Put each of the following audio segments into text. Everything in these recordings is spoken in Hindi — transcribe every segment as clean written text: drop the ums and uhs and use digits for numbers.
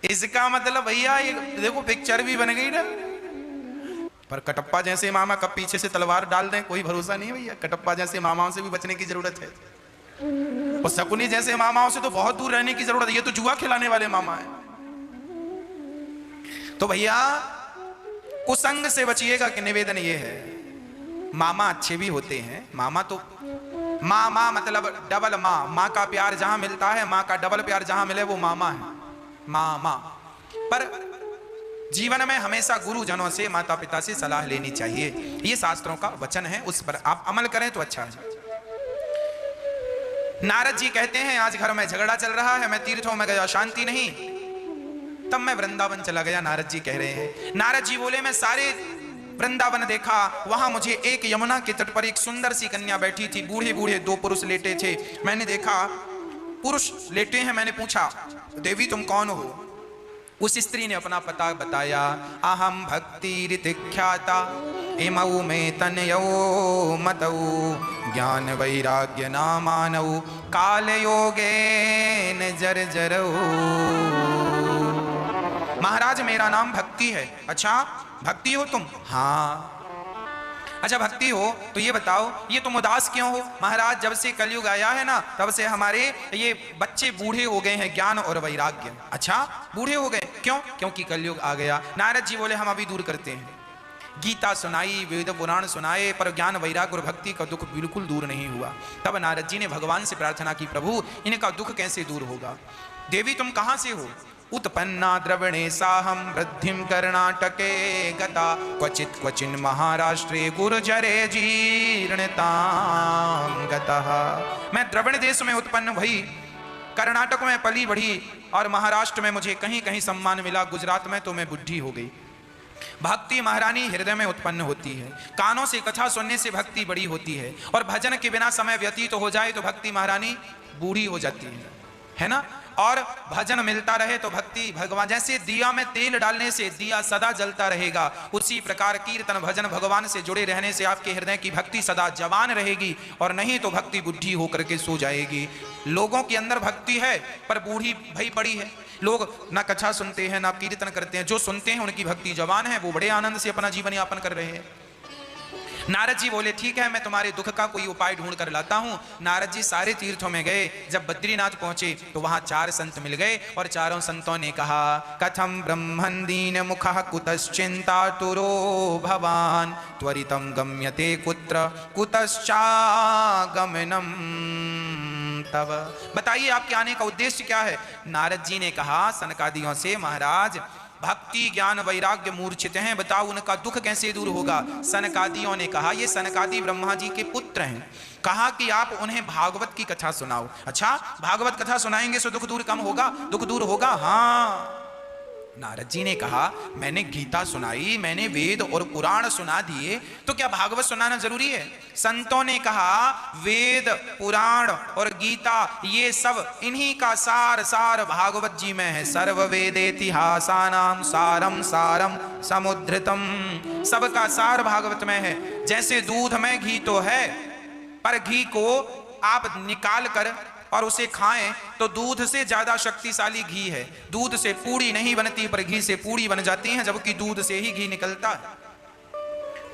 इसका मतलब भैया ये देखो पिक्चर भी बन गई ना। पर कटप्पा जैसे मामा कब पीछे से तलवार डाल दें कोई भरोसा नहीं भैया। कटप्पा जैसे मामाओं से भी बचने की जरूरत है, और शकुनी जैसे मामाओं से तो बहुत दूर रहने की जरूरत है। ये तो जुआ खिलाने वाले मामा है। तो भैया कुसंग से बचिएगा कि निवेदन ये है, मामा अच्छे भी होते हैं। मामा तो माँ मतलब डबल माँ का प्यार जहां मिलता है, माँ का डबल प्यार जहां मिले वो मामा है, मामा। पर जीवन में हमेशा गुरुजनों से, माता पिता से सलाह लेनी चाहिए। ये शास्त्रों का वचन है, उस पर आप अमल करें तो अच्छा है। नारद जी कहते हैं आज घर में झगड़ा चल रहा है, मैं तीर्थों में गया शांति नहीं, तब मैं वृंदावन चला गया। नारद जी कह रहे हैं। नारद जी बोले मैं सारे वृंदावन देखा, वहां मुझे एक यमुना के तट पर एक सुंदर सी कन्या बैठी थी, बूढ़े बूढ़े दो पुरुष लेटे थे। मैंने देखा पुरुष लेटे हैं, मैंने पूछा देवी तुम कौन हो? उस स्त्री ने अपना पता बताया। अहम भक्ति ऋतिख्याता इमऊ में तनयौ मतऊ ज्ञान वैराग्य नामानऊ काल योगे न जर जरऊ। महाराज मेरा नाम भक्ति है। अच्छा भक्ति हो तुम? हाँ। अच्छा भक्ति हो तो ये बताओ ये तुम उदास क्यों हो? महाराज जब से कलयुग आया है ना तब से हमारे ये बच्चे बूढ़े हो गए हैं, ज्ञान और वैराग्य। अच्छा बूढ़े हो गए क्यों? क्योंकि कलयुग आ गया। नारद जी बोले हम अभी दूर करते हैं। गीता सुनाई, वेद पुराण सुनाए, पर ज्ञान वैराग्य और भक्ति का दुख बिल्कुल दूर नहीं हुआ। तब नारद जी ने भगवान से प्रार्थना की प्रभु इनका दुख कैसे दूर होगा? देवी तुम कहां से हो? उत्पन्ना द्रवणे साहम वृद्धिम कर्णाटके गता क्वचित क्वचिन महाराष्ट्रे गुर्जरे जीर्णतां गतः। मैं द्रविण देश में उत्पन्न हुई, कर्नाटक में पली बढ़ी, और महाराष्ट्र में मुझे कहीं कहीं सम्मान मिला, गुजरात में तो मैं बुढ़ी हो गई। भक्ति महारानी हृदय में उत्पन्न होती है, कानों से कथा सुनने से भक्ति बड़ी होती है, और भजन के बिना समय व्यतीत हो जाए तो भक्ति महारानी बूढ़ी हो जाती है ना। और भजन मिलता रहे तो भक्ति भगवान, जैसे दिया में तेल डालने से दिया सदा जलता रहेगा, उसी प्रकार कीर्तन भजन भगवान से जुड़े रहने से आपके हृदय की भक्ति सदा जवान रहेगी, और नहीं तो भक्ति बुढ़ी होकर के सो जाएगी। लोगों के अंदर भक्ति है पर बूढ़ी भई पड़ी है। लोग ना कथा सुनते हैं ना कीर्तन करते हैं, जो सुनते हैं उनकी भक्ति जवान है, वो बड़े आनंद से अपना जीवन यापन कर रहे हैं। नारद जी बोले ठीक है मैं तुम्हारे दुख का कोई उपाय ढूंढ कर लाता हूं। नारद जी सारे तीर्थों में गए, जब बद्रीनाथ पहुंचे तो वहां 4 संत मिल गए, और चारों संतों ने कहा कथम ब्रह्मन् दीन मुखः कुतश्चिंतातुरो भवान त्वरितं गम्यते कुत्र कुतश्चागमनम् तव। बताइए आपके आने का उद्देश्य क्या है? नारद जी ने कहा सनकादियों से महाराज भक्ति ज्ञान वैराग्य मूर्छित हैं, बताओ उनका दुख कैसे दूर होगा? सनकादियों ने कहा ये सनकादि ब्रह्मा जी के पुत्र हैं, कहा कि आप उन्हें भागवत की कथा सुनाओ। अच्छा भागवत कथा सुनाएंगे तो दुख दूर कम होगा, दुख दूर होगा? हाँ। नारद जी ने कहा मैंने गीता सुनाई, मैंने वेद और पुराण सुना दिए, तो क्या भागवत सुनाना जरूरी है? संतों ने कहा वेद पुराण और गीता ये सब इन्हीं का सार भागवत जी में है। सर्व वेदेतिहासानां सारम सारम समुद्धृतम, सबका सार भागवत में है। जैसे दूध में घी तो है, पर घी को आप निकाल कर और उसे खाएं तो दूध से ज्यादा शक्तिशाली घी है। दूध से पूड़ी नहीं बनती पर घी से पूड़ी बन जाती है, जबकि दूध से ही घी निकलता है।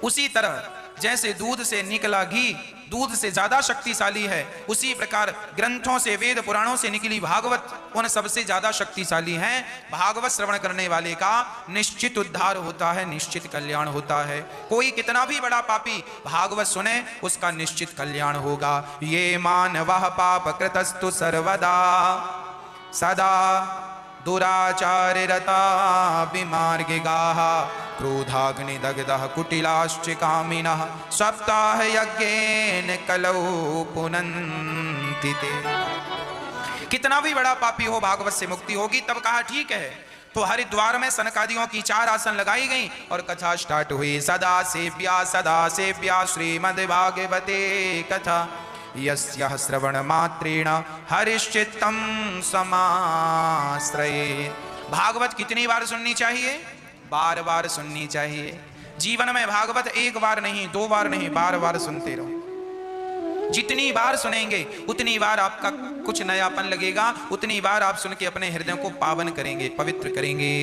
उसी तरह जैसे दूध से निकला घी दूध से ज्यादा शक्तिशाली है, उसी प्रकार ग्रंथों से वेद पुराणों से निकली भागवत उन सबसे ज्यादा शक्तिशाली है। भागवत श्रवण करने वाले का निश्चित उद्धार होता है, निश्चित कल्याण होता है। कोई कितना भी बड़ा पापी भागवत सुने उसका निश्चित कल्याण होगा। ये मानवः पापकृतस्तु सर्वदा सदा दुराचाररता विमार्गिगाः क्रोधाग्निदग्धः कुटिलाश्च कामिनः सप्ताह यज्ञेन कलौ पुनन्ति ते। कितना भी बड़ा पापी हो भागवत से मुक्ति होगी। तब कहा ठीक है, तो हरिद्वार में सनकादियों की 4 आसन लगाई गई और कथा स्टार्ट हुई। सदा सेव्या श्रीमद्भागवते कथा यस्याः श्रवण मात्रेण हरिश्चित्तं समाश्रये। भागवत कितनी बार सुननी चाहिए? बार बार सुननी चाहिए। जीवन में भागवत 1 बार नहीं 2 बार नहीं, बार बार सुनते रहो। जितनी बार सुनेंगे उतनी बार आपका कुछ नयापन लगेगा, उतनी बार आप सुन के अपने हृदय को पावन करेंगे, पवित्र करेंगे।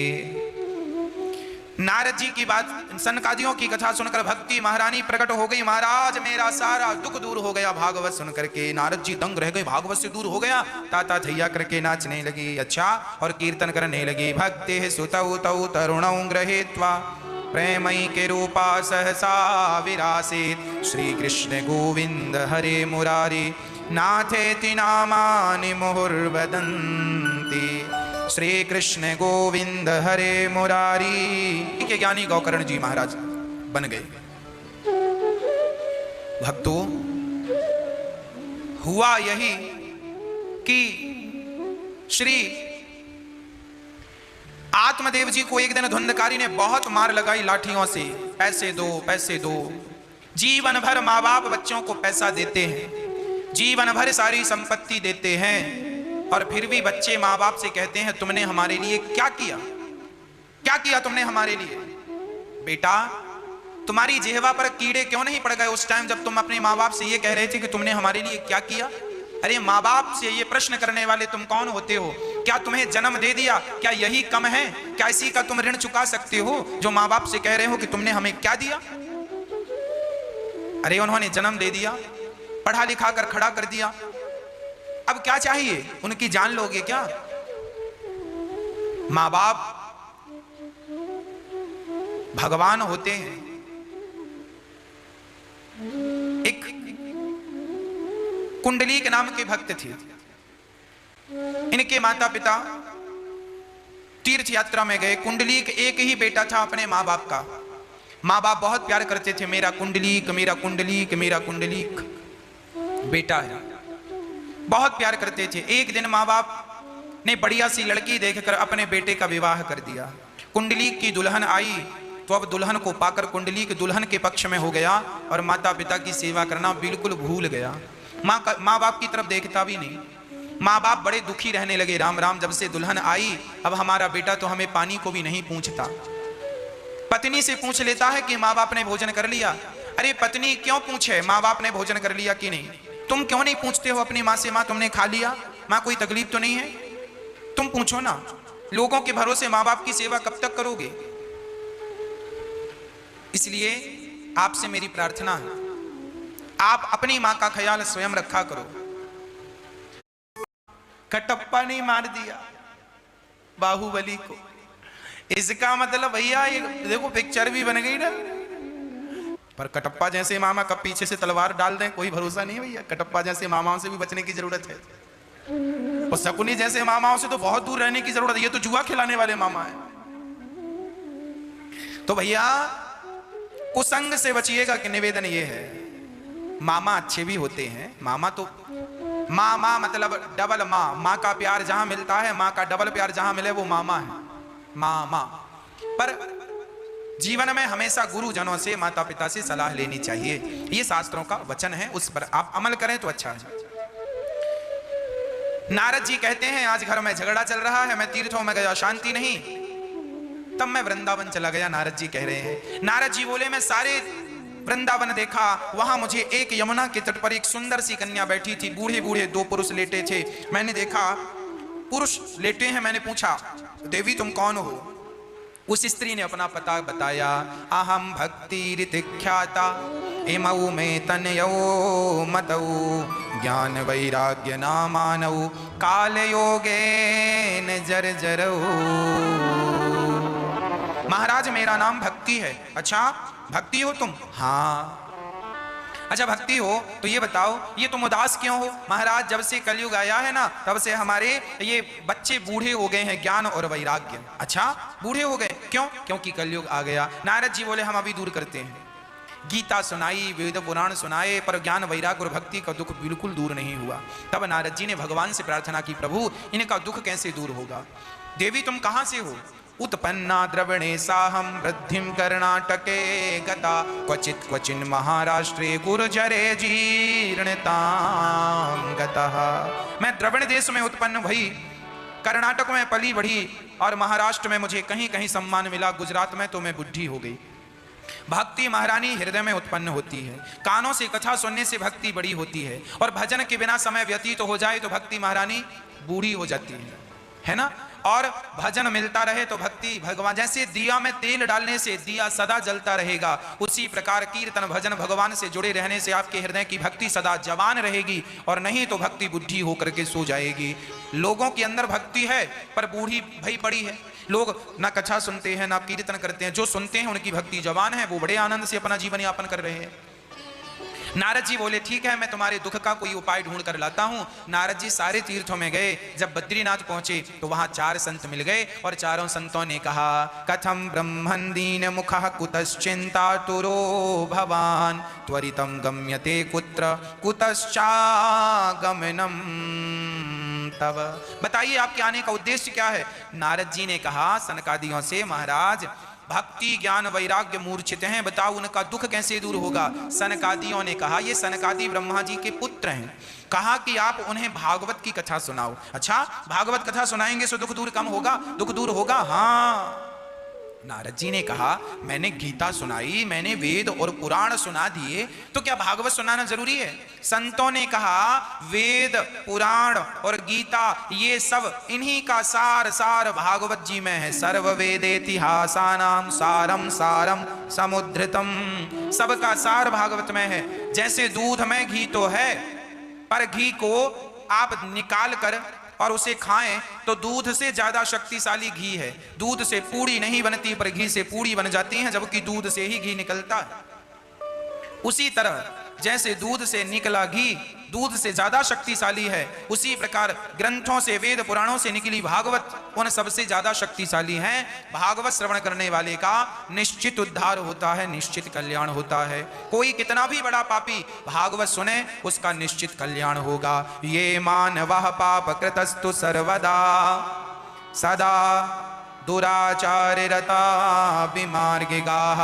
नारद जी की बात, सनकादियों की कथा सुनकर भक्ति महारानी प्रकट हो गई। महाराज मेरा सारा दुख दूर हो गया भागवत सुन करके। नारद जी दंग रह गए, भागवत से दूर हो गया। ताता थैया करके नाचने लगी, अच्छा, और कीर्तन करने लगी। भक्ति सुतौ तौ तरुणौ गृहीत्वा प्रेमई के रूपा सहसा विरासित। श्री कृष्ण गोविंद हरे मुरारी नाथेति नामानि मुहुर्वदन्ति। श्री कृष्ण गोविंद हरे मुरारी के ज्ञानी गौकर्ण जी महाराज बन गए। भक्तों, हुआ यही कि श्री आत्मदेव जी को एक दिन धुंधकारी ने बहुत मार लगाई लाठियों से। पैसे दो, पैसे दो। जीवन भर माँ बाप बच्चों को पैसा देते हैं, जीवन भर सारी संपत्ति देते हैं, और फिर भी बच्चे माँ बाप से कहते हैं तुमने हमारे लिए क्या किया, क्या किया तुमने हमारे लिए। बेटा, तुम्हारी जिह्वा पर कीड़े क्यों नहीं पड़ गए उस टाइम जब तुम अपने माँ बाप से ये कह रहे थे कि तुमने हमारे लिए क्या किया। अरे माँ बाप से ये प्रश्न करने वाले तुम कौन होते हो? क्या तुम्हें जन्म दे दिया, क्या यही कम है? क्या इसी का तुम ऋण चुका सकते हो जो माँ बाप से कह रहे हो कि तुमने हमें क्या दिया? अरे उन्होंने जन्म दे दिया, पढ़ा लिखा कर खड़ा कर दिया, अब क्या चाहिए? उनकी जान लोगे क्या? माँ बाप भगवान होते हैं। एक कुंडली के नाम के भक्त थे। इनके माता पिता तीर्थ यात्रा में गए। कुंडलीक एक ही बेटा था अपने माँ बाप का। माँ बाप बहुत प्यार करते थे, मेरा कुंडलीक, मेरा कुंडलीक, मेरा कुंडलीक बेटा है, बहुत प्यार करते थे। एक दिन माँ बाप ने बढ़िया सी लड़की देखकर अपने बेटे का विवाह कर दिया। कुंडलीक की दुल्हन आई तो अब दुल्हन को पाकर कुंडलीक दुल्हन के पक्ष में हो गया और माता पिता की सेवा करना बिल्कुल भूल गया। माँ बाप की तरफ देखता भी नहीं। माँ बाप बड़े दुखी रहने लगे। राम राम, जब से दुल्हन आई अब हमारा बेटा तो हमें पानी को भी नहीं पूछता। पत्नी से पूछ लेता है कि माँ बाप ने भोजन कर लिया। अरे पत्नी क्यों पूछे माँ बाप ने भोजन कर लिया कि नहीं? तुम क्यों नहीं पूछते हो अपनी माँ से, माँ तुमने खा लिया, माँ कोई तकलीफ तो नहीं है? तुम पूछो ना। लोगों के भरोसे माँ बाप की सेवा कब तक करोगे? इसलिए आपसे मेरी प्रार्थना है, आप अपनी माँ का ख्याल स्वयं रखा करो। कटप्पा ने मार दिया बाहुबली को, इसका मतलब भैया ये देखो पिक्चर भी बन गई ना। पर कटप्पा जैसे मामा कब पीछे से तलवार डाल दें कोई भरोसा नहीं है भैया। कटप्पा जैसे मामाओं से भी बचने की जरूरत है, और शकुनी जैसे मामाओं से तो बहुत दूर रहने की जरूरत है। ये तो जुआ खिलाने वाले मामा है। तो भैया कुसंग से बचिएगा कि निवेदन ये है, मामा अच्छे भी होते हैं। मामा तो मामा मतलब डबल माँ, माँ का प्यार जहां मिलता है, माँ का डबल प्यार जहां मिले वो मामा है, मामा। पर जीवन में हमेशा गुरुजनों से, माता पिता से सलाह लेनी चाहिए। ये शास्त्रों का वचन है, उस पर आप अमल करें तो अच्छा है। नारद जी कहते हैं आज घर में झगड़ा चल रहा है, मैं तीर्थों में गया शांति नहीं, तब मैं वृंदावन चला गया। नारद जी कह रहे हैं। नारद जी बोले मैं सारे वृंदावन देखा, वहां मुझे एक यमुना के तट पर एक सुंदर सी कन्या बैठी थी, बूढ़े बूढ़े दो पुरुष लेटे थे। मैंने देखा पुरुष लेटे हैं, मैंने पूछा देवी तुम कौन हो? उस स्त्री ने अपना पता बताया। अहम भक्ति ऋतिख्याता इमऊ में तनयो मतौ ज्ञान वैराग्य नामानौ काल योगे जर जरौ। महाराज मेरा नाम भक्ति है। अच्छा भक्ति हो तुम? हाँ। अच्छा भक्ति हो तो ये बताओ ये तुम उदास क्यों हो? महाराज जब से कलयुग आया है ना तब से हमारे ये बच्चे बूढ़े हो गए हैं, ज्ञान और वैराग्य। अच्छा बूढ़े हो गए क्यों? क्योंकि कलयुग आ गया। नारद जी बोले हम अभी दूर करते हैं। गीता सुनाई, वेद पुराण सुनाए, पर ज्ञान वैराग्य और भक्ति का दुख बिल्कुल दूर नहीं हुआ। तब नारद जी ने भगवान से प्रार्थना की, प्रभु इनका दुख कैसे दूर होगा? देवी तुम कहां से हो? उत्पन्ना द्रवणे साहम वृद्धिम कर्णाटके गता क्वचित क्वचिन महाराष्ट्रे गुर्जरे जीर्णताम गतः। मैं द्रविड़ देश में उत्पन्न भई, कर्नाटक में पली बढ़ी और महाराष्ट्र में मुझे कहीं कहीं सम्मान मिला, गुजरात में तो मैं बुढ़ी हो गई। भक्ति महारानी हृदय में उत्पन्न होती है, कानों से कथा सुनने से भक्ति बड़ी होती है, और भजन के बिना समय व्यतीत हो जाए तो भक्ति महारानी बूढ़ी हो जाती है ना। और भजन मिलता रहे तो भक्ति भगवान, जैसे दिया में तेल डालने से दिया सदा जलता रहेगा, उसी प्रकार कीर्तन भजन भगवान से जुड़े रहने से आपके हृदय की भक्ति सदा जवान रहेगी, और नहीं तो भक्ति बुद्धि होकर के सो जाएगी। लोगों के अंदर भक्ति है पर बूढ़ी भई पड़ी है, लोग ना कथा सुनते हैं ना कीर्तन करते हैं, जो सुनते हैं उनकी भक्ति जवान है, वो बड़े आनंद से अपना जीवन यापन कर रहे हैं। नारद जी बोले ठीक है, मैं तुम्हारे दुख का कोई उपाय ढूंढ कर लाता हूं। नारद जी सारे तीर्थों में गए, जब बद्रीनाथ पहुंचे तो वहां 4 संत मिल गए, और चारों संतों ने कहा कथम ब्रह्मन् दीन मुखः कुतश्चिंतातुरो भवान त्वरितं गम्यते कुत्र कुतश्चागमनम् तव। बताइए आपके आने का उद्देश्य क्या है। नारद जी ने कहा सनकादियों से, महाराज भक्ति ज्ञान वैराग्य मूर्छित हैं, बताओ उनका दुख कैसे दूर होगा। सनकादियों ने कहा ये सनकादि ब्रह्मा जी के पुत्र हैं, कहा कि आप उन्हें भागवत की कथा सुनाओ। अच्छा, भागवत कथा सुनाएंगे तो दुख दूर कम होगा, दुख दूर होगा। हाँ, नारद जी ने कहा मैंने गीता सुनाई, मैंने वेद और पुराण सुना दिए, तो क्या भागवत सुनाना जरूरी है। संतों ने कहा वेद पुराण और गीता ये सब इन्हीं का सार भागवत जी में है। सर्व वेदेतिहासानां सारम सारम समुद्धृतम, सबका सार भागवत में है। जैसे दूध में घी तो है, पर घी को आप निकाल कर और उसे खाएं तो दूध से ज्यादा शक्तिशाली घी है। दूध से पूड़ी नहीं बनती पर घी से पूड़ी बन जाती है, जबकि दूध से ही घी निकलता है। उसी तरह जैसे दूध से निकला घी दूध से ज्यादा शक्तिशाली है, उसी प्रकार ग्रंथों से वेद पुराणों से निकली भागवत उन सबसे ज्यादा शक्तिशाली हैं। भागवत श्रवण करने वाले का निश्चित उद्धार होता है, निश्चित कल्याण होता है। कोई कितना भी बड़ा पापी भागवत सुने उसका निश्चित कल्याण होगा। ये मानवः पाप कृतस्तु सर्वदा सदा दुराचाररता विमार्गिगाः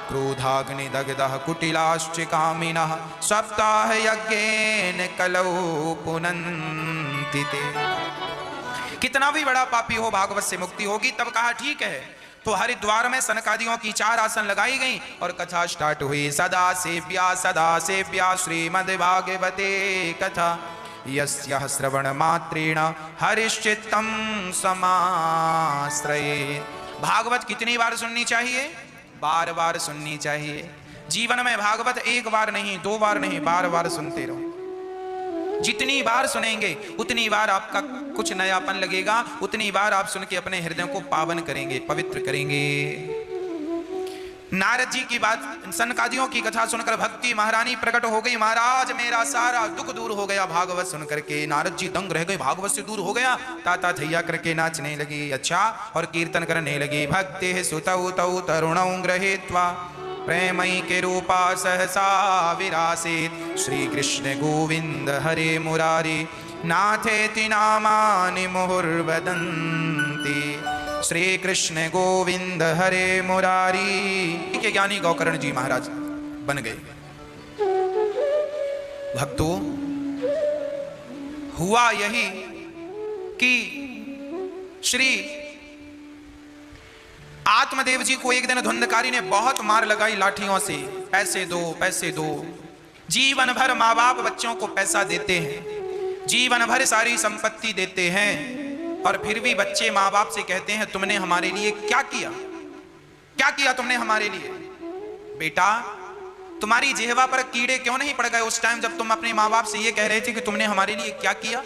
क्रोधाग्निदग्धः कुटिलाश्च कामिनः सप्ताह यज्ञेन कलौ पुनन्ति ते। कितना भी बड़ा पापी हो भागवत से मुक्ति होगी। तब कहा ठीक है, तो हरिद्वार में सनकादियों की 4 आसन लगाई गई और कथा स्टार्ट हुई। सदा सेव्या श्रीमद्भागवते कथा यस्याः श्रवण मात्रेण हरिश्चित्तं समाश्रयेत्। भागवत कितनी बार सुननी चाहिए? बार बार सुननी चाहिए। जीवन में भागवत 1 बार नहीं, 2 बार नहीं, बार बार सुनते रहो। जितनी बार सुनेंगे उतनी बार आपका कुछ नयापन लगेगा, उतनी बार आप सुन के अपने हृदय को पावन करेंगे, पवित्र करेंगे। नारद जी की बात, सनकादियों की कथा सुनकर भक्ति महारानी प्रकट हो गई। महाराज मेरा सारा दुख दूर हो गया भागवत सुन करके। नारद जी दंग रह गए, भागवत से दूर हो गया। ताता थैया करके नाचने लगी, अच्छा, और कीर्तन करने लगी। भक्ति सुतौ तौ तरुणौ गृहीत्वा प्रेमई के रूपा सहसा विरासित। श्री कृष्ण गोविंद हरे मुरारी नाथेति नामानि मुहुर्वदन्ति। श्री कृष्ण गोविंद हरे मुरारी के ज्ञानी गौकर्ण जी महाराज बन गए। भक्तों, हुआ यही कि श्री आत्मदेव जी को एक दिन धुंधकारी ने बहुत मार लगाई लाठियों से। पैसे दो, पैसे दो। जीवन भर माँ बाप बच्चों को पैसा देते हैं, जीवन भर सारी संपत्ति देते हैं, और फिर भी बच्चे माँ बाप से कहते हैं तुमने हमारे लिए क्या किया, क्या किया तुमने हमारे लिए। बेटा, तुम्हारी जिह्वा पर कीड़े क्यों नहीं पड़ गए उस टाइम जब तुम अपने माँ बाप से ये कह रहे थे कि तुमने हमारे लिए क्या किया।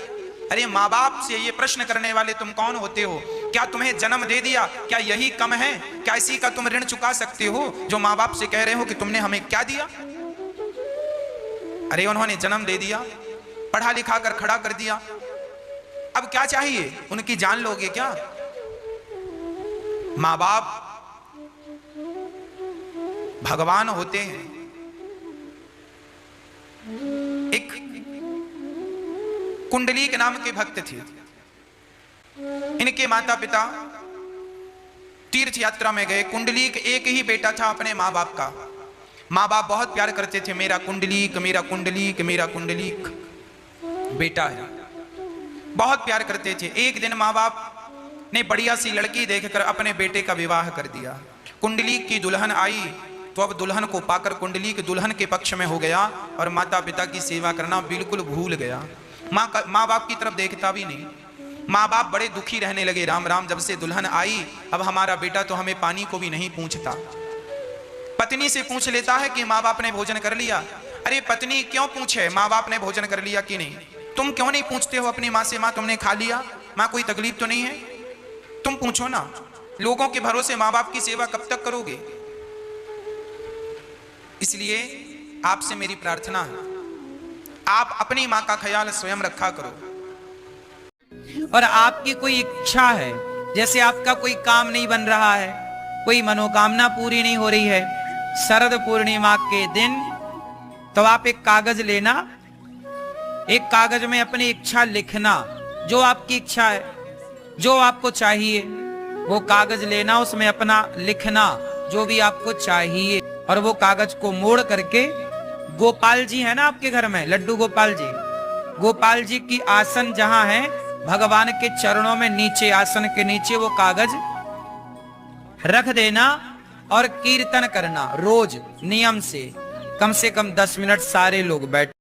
अरे माँ बाप से ये प्रश्न करने वाले तुम कौन होते हो? क्या तुम्हें जन्म दे दिया, क्या यही कम है? क्या इसी का तुम ऋण चुका सकते हो जो माँ बाप से कह रहे हो कि तुमने हमें क्या दिया? अरे उन्होंने जन्म दे दिया, पढ़ा लिखा कर खड़ा कर दिया, अब क्या चाहिए? उनकी जान लोगे क्या? माँ बाप भगवान होते हैं। एक कुंडली के नाम के भक्त थे। इनके माता पिता तीर्थ यात्रा में गए। कुंडलीक एक ही बेटा था अपने माँ बाप का। माँ बाप बहुत प्यार करते थे, मेरा कुंडलीक, मेरा कुंडलीक, मेरा कुंडलीक बेटा है, बहुत प्यार करते थे। एक दिन माँ बाप ने बढ़िया सी लड़की देखकर अपने बेटे का विवाह कर दिया। कुंडलीक की दुल्हन आई, तो अब दुल्हन को पाकर कुंडली के दुल्हन के पक्ष में हो गया और माता पिता की सेवा करना बिल्कुल भूल गया। माँ बाप की तरफ देखता भी नहीं। माँ बाप बड़े दुखी रहने लगे, राम राम जब से दुल्हन आई अब हमारा बेटा तो हमें पानी को भी नहीं पूछता। पत्नी से पूछ लेता है कि माँ बाप ने भोजन कर लिया। अरे पत्नी क्यों पूछे माँ बाप ने भोजन कर लिया कि नहीं? तुम क्यों नहीं पूछते हो अपनी माँ से, माँ तुमने खा लिया, माँ कोई तकलीफ तो नहीं है? तुम पूछो ना। लोगों के भरोसे माँ बाप की सेवा कब तक करोगे? इसलिए आपसे मेरी प्रार्थना है, आप अपनी माँ का ख्याल स्वयं रखा करो। और आपकी कोई इच्छा है, जैसे आपका कोई काम नहीं बन रहा है, कोई मनोकामना पूरी नहीं हो रही है, शरद पूर्णिमा के दिन तो आप एक कागज लेना, एक कागज में अपनी इच्छा लिखना, जो आपकी इच्छा है, जो आपको चाहिए वो कागज लेना, उसमें अपना लिखना जो भी आपको चाहिए, और वो कागज को मोड़ करके गोपाल जी है ना आपके घर में, लड्डू गोपाल जी की आसन जहां है भगवान के चरणों में नीचे, आसन के नीचे वो कागज रख देना और कीर्तन करना रोज नियम से कम 10 मिनट सारे लोग बैठ